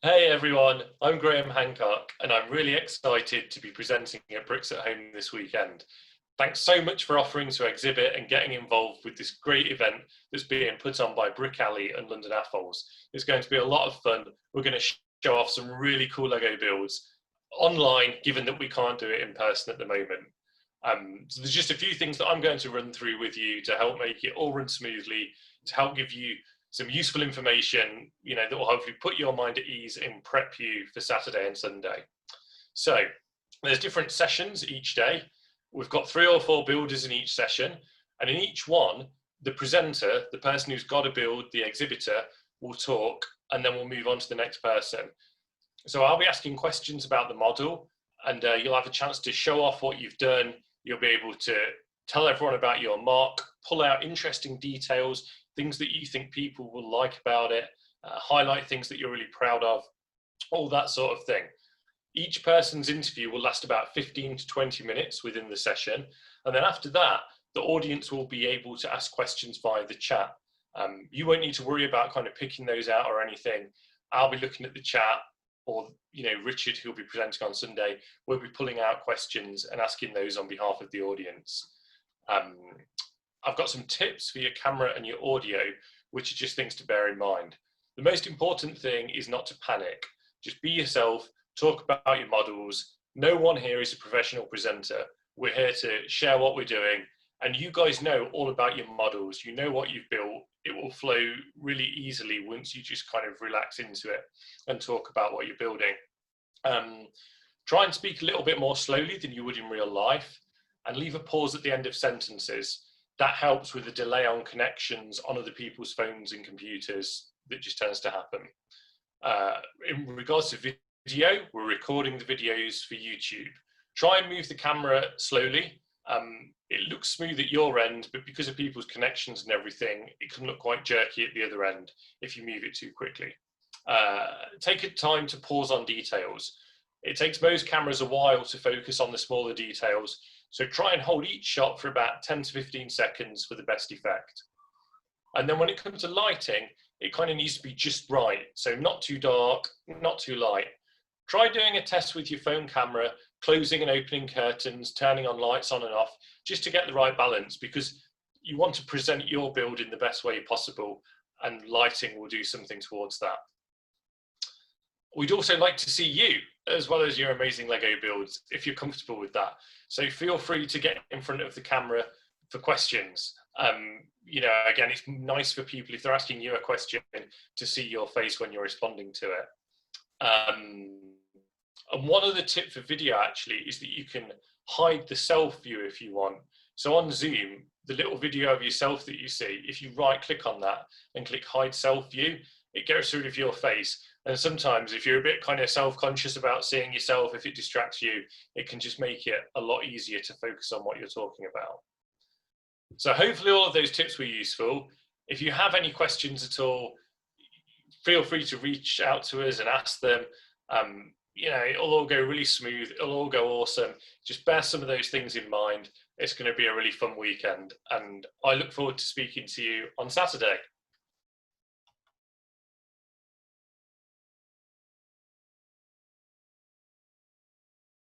Hey everyone, I'm Graham Hancock and I'm really excited to be presenting at Bricks at Home this weekend. Thanks so much for offering to exhibit and getting involved with this great event that's being put on by Brick Alley and London Affols. It's going to be a lot of fun. We're going to show off some really cool Lego builds online, given that we can't do it in person at the moment. So there's just a few things that I'm going to run through with you to help make it all run smoothly, to help give you some useful information, that will hopefully put your mind at ease and prep you for Saturday and Sunday. So there's different sessions each day. We've got 3 or 4 builders in each session, and in each one, the presenter, the person who's got a build, the exhibitor, will talk, and then we'll move on to the next person. So I'll be asking questions about the model, and you'll have a chance to show off what you've done. You'll be able to tell everyone about your mark, pull out interesting details, things that you think people will like about it, highlight things that you're really proud of, all that sort of thing. Each person's interview will last about 15 to 20 minutes within the session. And then after that, the audience will be able to ask questions via the chat. You won't need to worry about kind of picking those out or anything. I'll be looking at the chat, or Richard, who'll be presenting on Sunday, will be pulling out questions and asking those on behalf of the audience. I've got some tips for your camera and your audio, which are just things to bear in mind. The most important thing is not to panic. Just be yourself, talk about your models. No one here is a professional presenter. We're here to share what we're doing, and you guys know all about your models. You know what you've built. It will flow really easily once you just kind of relax into it and talk about what you're building. Try and speak a little bit more slowly than you would in real life, and leave a pause at the end of sentences. That helps with the delay on connections on other people's phones and computers that just tends to happen. In regards to video, we're recording the videos for YouTube. Try and move the camera slowly. It looks smooth at your end, but because of people's connections and everything, it can look quite jerky at the other end if you move it too quickly. Take a time to pause on details. It takes most cameras a while to focus on the smaller details, so try and hold each shot for about 10 to 15 seconds for the best effect. And then when it comes to lighting, it kind of needs to be just right. So not too dark, not too light. Try doing a test with your phone camera, closing and opening curtains, turning on lights on and off, just to get the right balance, because you want to present your build in the best way possible, and lighting will do something towards that. We'd also like to see you, as well as your amazing Lego builds, if you're comfortable with that. So feel free to get in front of the camera for questions. Again, it's nice for people, if they're asking you a question, to see your face when you're responding to it. And one other tip for video actually is that you can hide the self view if you want. So on Zoom, the little video of yourself that you see, if you right click on that and click hide self view, it gets rid of your face. And sometimes if you're a bit kind of self-conscious about seeing yourself, if it distracts you, it can just make it a lot easier to focus on what you're talking about. So hopefully all of those tips were useful. If you have any questions at all, feel free to reach out to us and ask them. It'll all go really smooth. It'll all go awesome. Just bear some of those things in mind. It's going to be a really fun weekend, and I look forward to speaking to you on Saturday.